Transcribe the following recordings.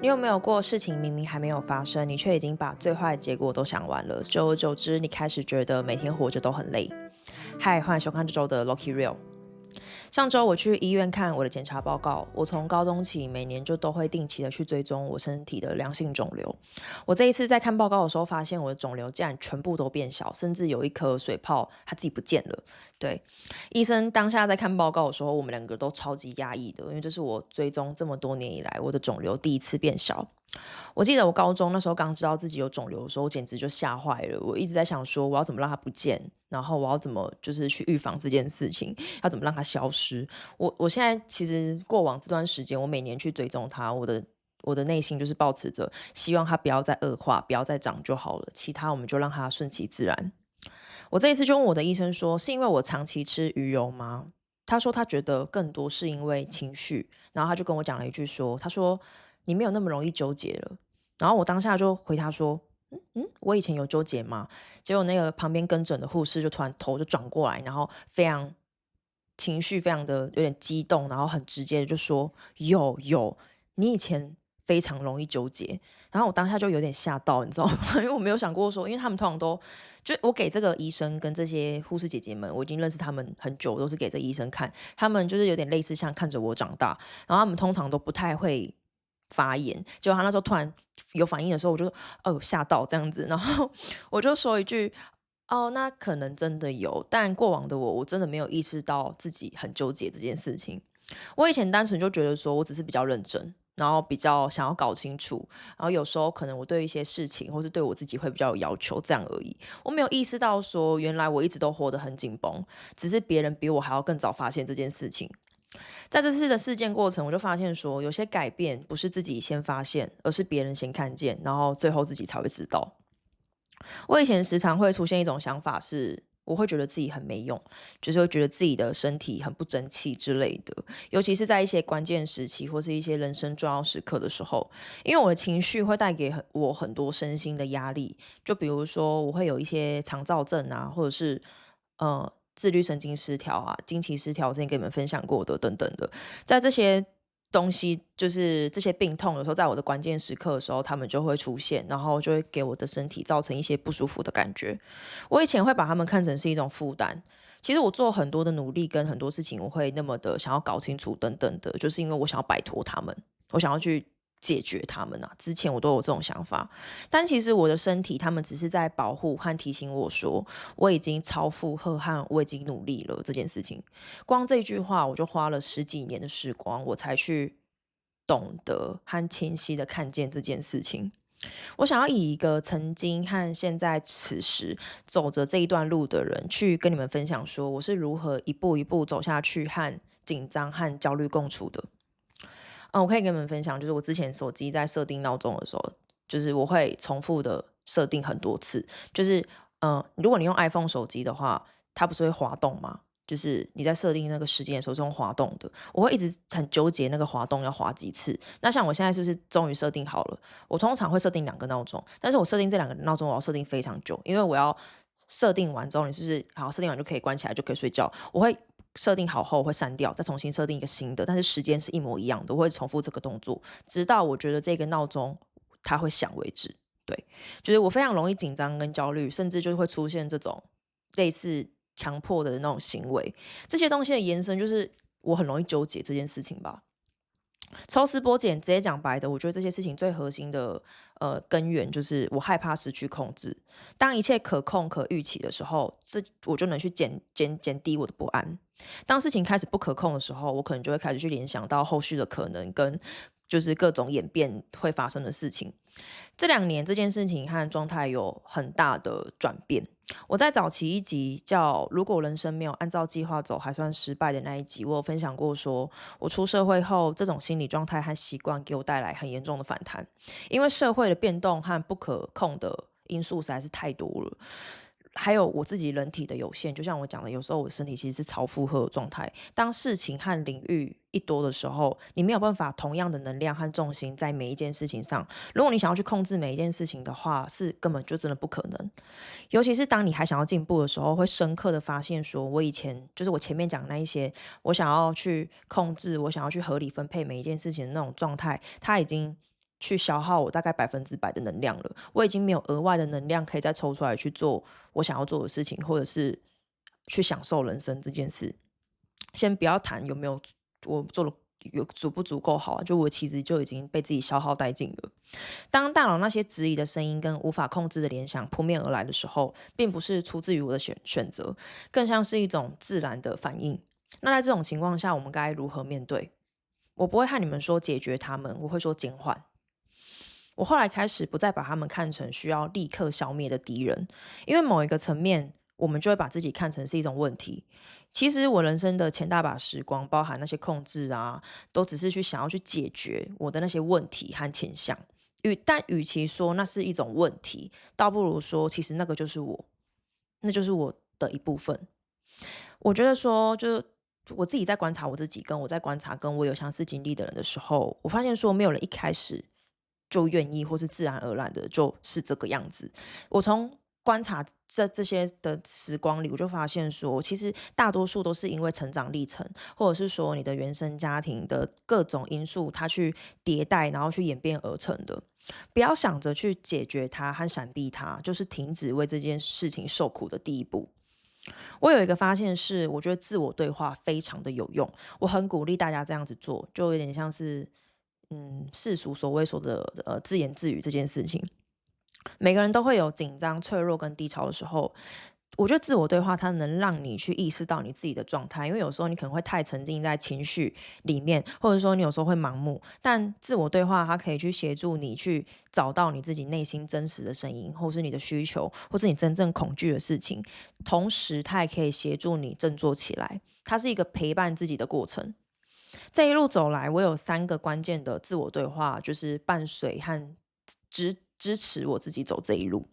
你有没有过事情明明还没有发生，你却已经把最坏的结果都想完了，久而久之，你开始觉得每天活着都很累。嗨，欢迎收看这周的 Loki Real。上周我去医院看我的检查报告，我从高中起每年就都会定期的去追踪我身体的良性肿瘤。我这一次在看报告的时候，发现我的肿瘤竟然全部都变小，甚至有一颗水泡它自己不见了。对，医生当下在看报告的时候，我们两个都超级压抑的，因为这是我追踪这么多年以来我的肿瘤第一次变小。我记得我高中那时候刚知道自己有肿瘤的时候，我简直就吓坏了。我一直在想说，我要怎么让它不见，然后我要怎么就是去预防这件事情，要怎么让它消失。我现在其实过往这段时间，我每年去追踪它，我的内心就是抱持着希望它不要再恶化，不要再长就好了，其他我们就让它顺其自然。我这一次就问我的医生说，是因为我长期吃鱼油吗？他说他觉得更多是因为情绪，然后他就跟我讲了一句说，他说你没有那么容易纠结了。然后我当下就回他说，我以前有纠结吗？结果那个旁边跟诊的护士就突然头就转过来，然后非常情绪非常的有点激动，然后很直接的就说有，你以前非常容易纠结。然后我当下就有点吓到，你知道吗？因为我没有想过说，因为他们通常都就我给这个医生跟这些护士姐姐们，我已经认识他们很久，我都是给这个医生看，他们就是有点类似像看着我长大，然后他们通常都不太会发言。结果他那时候突然有反应的时候，我就吓到这样子，然后我就说一句。哦，那可能真的有，但过往的我真的没有意识到自己很纠结这件事情。我以前单纯就觉得说我只是比较认真，然后比较想要搞清楚，然后有时候可能我对一些事情或是对我自己会比较有要求，这样而已。我没有意识到说原来我一直都活得很紧绷，只是别人比我还要更早发现这件事情。在这次的事件过程，我就发现说有些改变不是自己先发现，而是别人先看见，然后最后自己才会知道。我以前时常会出现一种想法是，我会觉得自己很没用，就是会觉得自己的身体很不争气之类的。尤其是在一些关键时期或是一些人生重要时刻的时候，因为我的情绪会带给我很多身心的压力。就比如说，我会有一些肠躁症啊，或者是自律神经失调啊、经期失调，我之前跟你们分享过的等等的，在这些东西就是这些病痛，有时候在我的关键时刻的时候，他们就会出现，然后就会给我的身体造成一些不舒服的感觉。我以前会把他们看成是一种负担，其实我做很多的努力跟很多事情，我会那么的想要搞清楚等等的，就是因为我想要摆脱他们，我想要去解决他们啊。之前我都有这种想法，但其实我的身体，他们只是在保护和提醒我说，我已经超负荷和我已经努力了这件事情。光这句话，我就花了十几年的时光，我才去懂得和清晰的看见这件事情。我想要以一个曾经和现在此时走着这一段路的人，去跟你们分享说，我是如何一步一步走下去，和紧张和焦虑共处的。我可以跟你们分享，就是我之前手机在设定闹钟的时候，就是我会重复的设定很多次。就是如果你用 iPhone 手机的话，它不是会滑动吗？就是你在设定那个时间的时候是用滑动的，我会一直很纠结那个滑动要滑几次。那像我现在是不是终于设定好了？我通常会设定2个闹钟，但是我设定这2个闹钟我要设定非常久，因为我要设定完之后，你是不是好设定完就可以关起来就可以睡觉？我会设定好后会删掉，再重新设定一个新的，但是时间是一模一样的，我会重复这个动作，直到我觉得这个闹钟它会响为止。对，就是我非常容易紧张跟焦虑，甚至就会出现这种类似强迫的那种行为。这些东西的延伸就是我很容易纠结这件事情吧。抽丝剥茧，直接讲白的，我觉得这些事情最核心的根源就是我害怕失去控制。当一切可控可预期的时候，我就能去减低我的不安。当事情开始不可控的时候，我可能就会开始去联想到后续的可能跟就是各种演变会发生的事情。这2年这件事情和状态有很大的转变。我在早期一集叫《如果人生没有按照计划走，还算失败》的那一集，我有分享过说，我出社会后，这种心理状态和习惯给我带来很严重的反弹，因为社会的变动和不可控的因素实在是太多了。还有我自己人体的有限，就像我讲的，有时候我的身体其实是超负荷的状态。当事情和领域一多的时候，你没有办法同样的能量和重心在每一件事情上。如果你想要去控制每一件事情的话，是根本就真的不可能。尤其是当你还想要进步的时候，会深刻的发现说，我以前就是我前面讲的那一些，我想要去控制，我想要去合理分配每一件事情的那种状态，它已经去消耗我大概100%的能量了，我已经没有额外的能量可以再抽出来去做我想要做的事情，或者是去享受人生这件事。先不要谈有没有我做的有足不足够好啊，就我其实就已经被自己消耗殆尽了。当大脑那些质疑的声音跟无法控制的联想扑面而来的时候，并不是出自于我的选择，更像是一种自然的反应。那在这种情况下，我们该如何面对？我不会和你们说解决他们，我会说减缓。我后来开始不再把他们看成需要立刻消灭的敌人，因为某一个层面，我们就会把自己看成是一种问题。其实我人生的前大把时光，包含那些控制啊，都只是想要去解决我的那些问题和倾向。但与其说那是一种问题，倒不如说其实那个就是我，那就是我的一部分。我觉得说，就是我自己在观察我自己，跟我在观察跟我有相似经历的人的时候，我发现说没有人一开始就愿意或是自然而然的就是这个样子。我从观察这些的时光里，我就发现说，其实大多数都是因为成长历程，或者是说你的原生家庭的各种因素，它去迭代，然后去演变而成的。不要想着去解决它和闪避它，就是停止为这件事情受苦的第一步。我有一个发现是，我觉得自我对话非常的有用，我很鼓励大家这样子做，就有点像是世俗所谓说的自言自语这件事情。每个人都会有紧张、脆弱跟低潮的时候。我觉得自我对话它能让你去意识到你自己的状态，因为有时候你可能会太沉浸在情绪里面，或者说你有时候会盲目，但自我对话它可以去协助你去找到你自己内心真实的声音，或是你的需求，或是你真正恐惧的事情，同时它也可以协助你振作起来，它是一个陪伴自己的过程。这一路走来，我有3个关键的自我对话，就是伴随和支持我自己走这一路。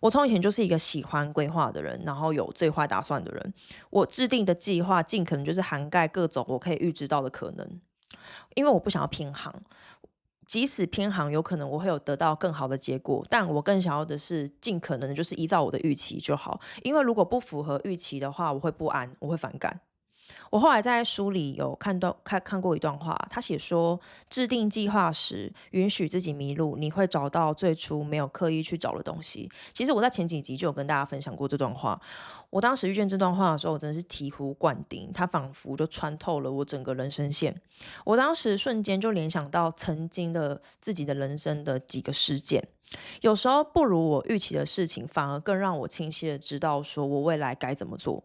我从以前就是一个喜欢规划的人，然后有最坏打算的人。我制定的计划尽可能就是涵盖各种我可以预知到的可能，因为我不想要偏航。即使偏航，有可能我会有得到更好的结果，但我更想要的是尽可能的就是依照我的预期就好。因为如果不符合预期的话，我会不安，我会反感。我后来在书里有看过一段话，他写说，制定计划时允许自己迷路，你会找到最初没有刻意去找的东西。其实我在前几集就有跟大家分享过这段话，我当时遇见这段话的时候，我真的是醍醐灌顶，它仿佛就穿透了我整个人生线。我当时瞬间就联想到曾经的自己的人生的几个事件，有时候不如我预期的事情，反而更让我清晰的知道说我未来该怎么做。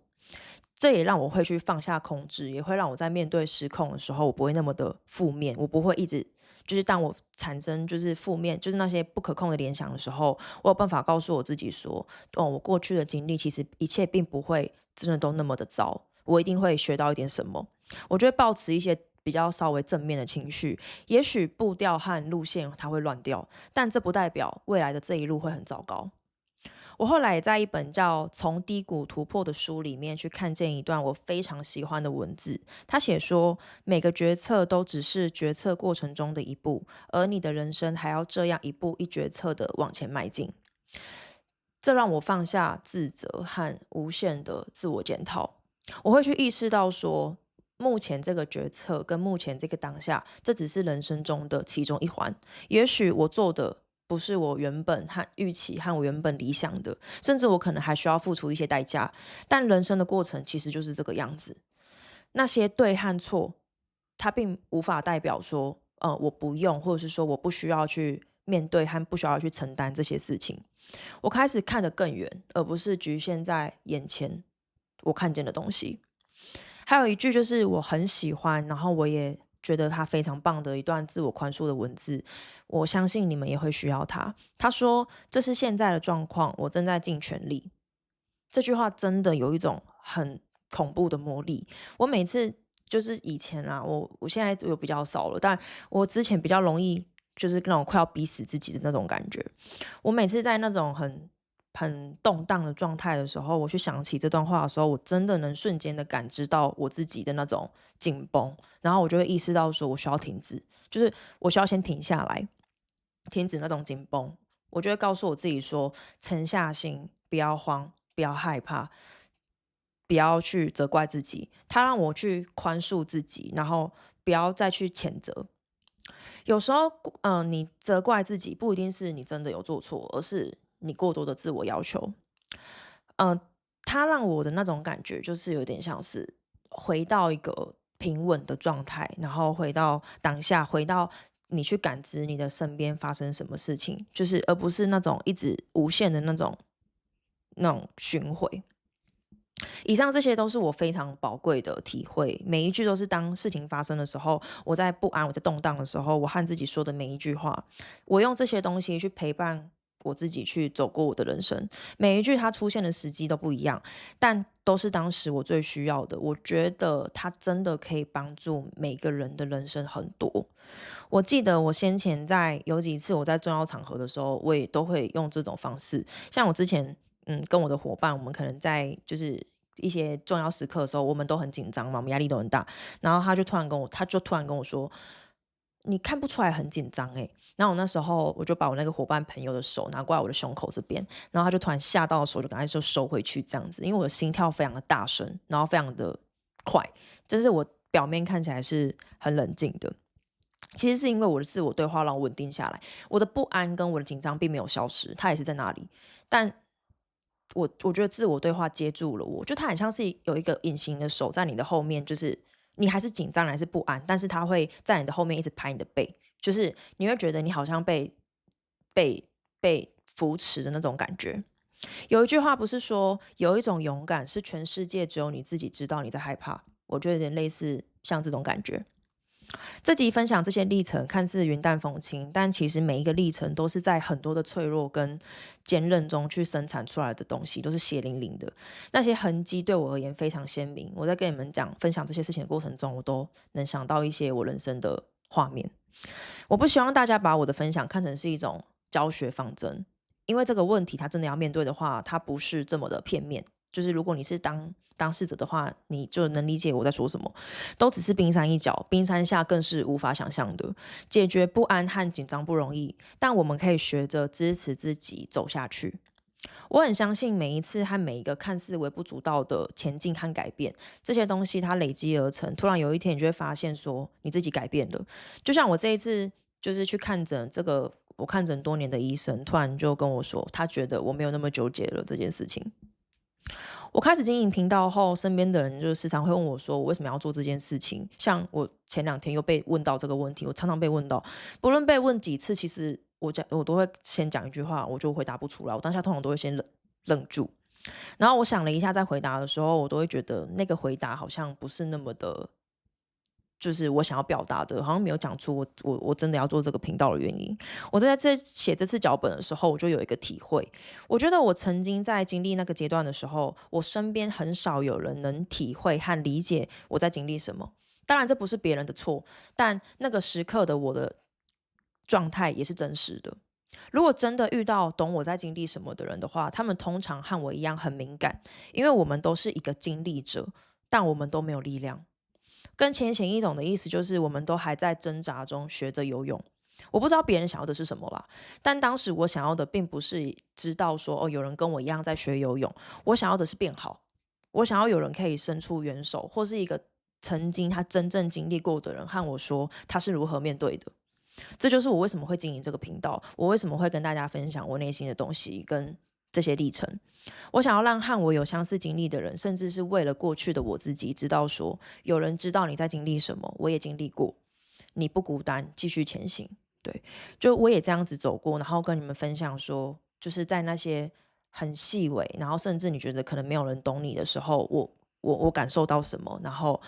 这也让我会去放下控制，也会让我在面对失控的时候，我不会那么的负面，我不会一直就是当我产生就是负面，就是那些不可控的联想的时候，我有办法告诉我自己说，我过去的经历其实一切并不会真的都那么的糟，我一定会学到一点什么。我就会抱持一些比较稍微正面的情绪，也许步调和路线它会乱掉，但这不代表未来的这一路会很糟糕。我后来也在一本叫《从低谷突破》的书里面去看见一段我非常喜欢的文字。他写说，每个决策都只是决策过程中的一步，而你的人生还要这样一步一决策的往前迈进。这让我放下自责和无限的自我检讨。我会去意识到说，目前这个决策跟目前这个当下，这只是人生中的其中一环。也许我做的不是我原本和预期和我原本理想的，甚至我可能还需要付出一些代价，但人生的过程其实就是这个样子。那些对和错，它并无法代表说我不用，或者是说我不需要去面对和不需要去承担这些事情。我开始看得更远，而不是局限在眼前我看见的东西。还有一句就是我很喜欢，然后我也觉得他非常棒的一段自我宽恕的文字，我相信你们也会需要它。他说：“这是现在的状况，我正在尽全力。”这句话真的有一种很恐怖的魔力。我每次就是以前啊，我现在有比较少了，但我之前比较容易就是那种快要逼死自己的那种感觉。我每次在那种很动荡的状态的时候，我去想起这段话的时候，我真的能瞬间的感知到我自己的那种紧绷，然后我就会意识到说我需要停止，就是我需要先停下来，停止那种紧绷。我就会告诉我自己说，沉下心，不要慌，不要害怕，不要去责怪自己。他让我去宽恕自己，然后不要再去谴责。有时候，你责怪自己不一定是你真的有做错，而是你过多的自我要求。嗯、它让我的那种感觉就是有点像是回到一个平稳的状态，然后回到当下，回到你去感知你的身边发生什么事情，就是而不是那种一直无限的那种巡回。以上这些都是我非常宝贵的体会，每一句都是当事情发生的时候，我在不安、我在动荡的时候，我和自己说的每一句话，我用这些东西去陪伴我自己去走过我的人生。每一句它出现的时机都不一样，但都是当时我最需要的。我觉得它真的可以帮助每个人的人生很多。我记得我先前有几次我在重要场合的时候，我也都会用这种方式。像我之前，跟我的伙伴，我们可能在就是一些重要时刻的时候，我们都很紧张嘛，我们压力都很大。然后他就突然跟我说：“你看不出来很紧张欸。”然后我那时候我就把我那个伙伴朋友的手拿过来我的胸口这边，然后他就突然吓到手，就赶快就收回去这样子，因为我的心跳非常的大声，然后非常的快，真是我表面看起来是很冷静的。其实是因为我的自我对话让我稳定下来，我的不安跟我的紧张并没有消失，它也是在那里。但我觉得自我对话接住了我，就它很像是有一个隐形的手在你的后面，就是你还是紧张，还是不安，但是它会在你的后面一直拍你的背，就是你会觉得你好像被扶持的那种感觉。有一句话不是说有一种勇敢是全世界只有你自己知道你在害怕，我觉得有点类似像这种感觉。这集分享这些历程看似云淡风轻，但其实每一个历程都是在很多的脆弱跟坚韧中去生产出来的东西，都是血淋淋的。那些痕迹对我而言非常鲜明。我在跟你们分享这些事情的过程中，我都能想到一些我人生的画面。我不希望大家把我的分享看成是一种教学方针，因为这个问题他真的要面对的话，它不是这么的片面。就是如果你是当事者的话，你就能理解我在说什么。都只是冰山一角，冰山下更是无法想象的。解决不安和紧张不容易，但我们可以学着支持自己走下去。我很相信每一次和每一个看似微不足道的前进和改变，这些东西它累积而成，突然有一天你就会发现说你自己改变了。就像我这一次就是去看诊，我看诊多年的医生突然就跟我说，他觉得我没有那么纠结了这件事情。我开始经营频道后，身边的人就时常会问我说，我为什么要做这件事情？像我前2天又被问到这个问题，我常常被问到，不论被问几次，其实我都会先讲一句话，我就回答不出来。我当下通常都会先愣住，然后我想了一下，在回答的时候，我都会觉得那个回答好像不是那么的就是我想要表达的，好像没有讲出我真的要做这个频道的原因。我在写这次脚本的时候，我就有一个体会，我觉得我曾经在经历那个阶段的时候，我身边很少有人能体会和理解我在经历什么。当然这不是别人的错，但那个时刻的我的状态也是真实的。如果真的遇到懂我在经历什么的人的话，他们通常和我一样很敏感，因为我们都是一个经历者，但我们都没有力量。更浅显易懂的意思就是，我们都还在挣扎中学着游泳。我不知道别人想要的是什么啦，但当时我想要的并不是知道说有人跟我一样在学游泳，我想要的是变好。我想要有人可以伸出援手，或是一个曾经他真正经历过的人和我说他是如何面对的。这就是我为什么会经营这个频道，我为什么会跟大家分享我内心的东西跟这些历程。我想要让和我有相似经历的人，甚至是为了过去的我自己，知道说有人知道你在经历什么，我也经历过，你不孤单，继续前行。对，就我也这样子走过，然后跟你们分享说，就是在那些很细微，然后甚至你觉得可能没有人懂你的时候，我感受到什么，然后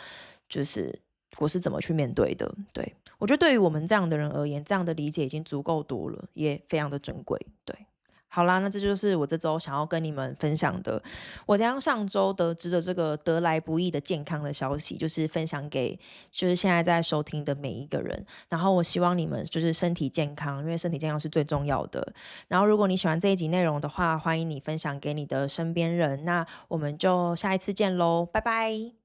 就是我是怎么去面对的。对，我觉得对于我们这样的人而言，这样的理解已经足够多了，也非常的珍贵。对。好啦，那这就是我这周想要跟你们分享的。我将上周得知的这个得来不易的健康的消息，就是分享给就是现在在收听的每一个人。然后我希望你们就是身体健康，因为身体健康是最重要的。然后如果你喜欢这一集内容的话，欢迎你分享给你的身边人。那我们就下一次见喽，拜拜。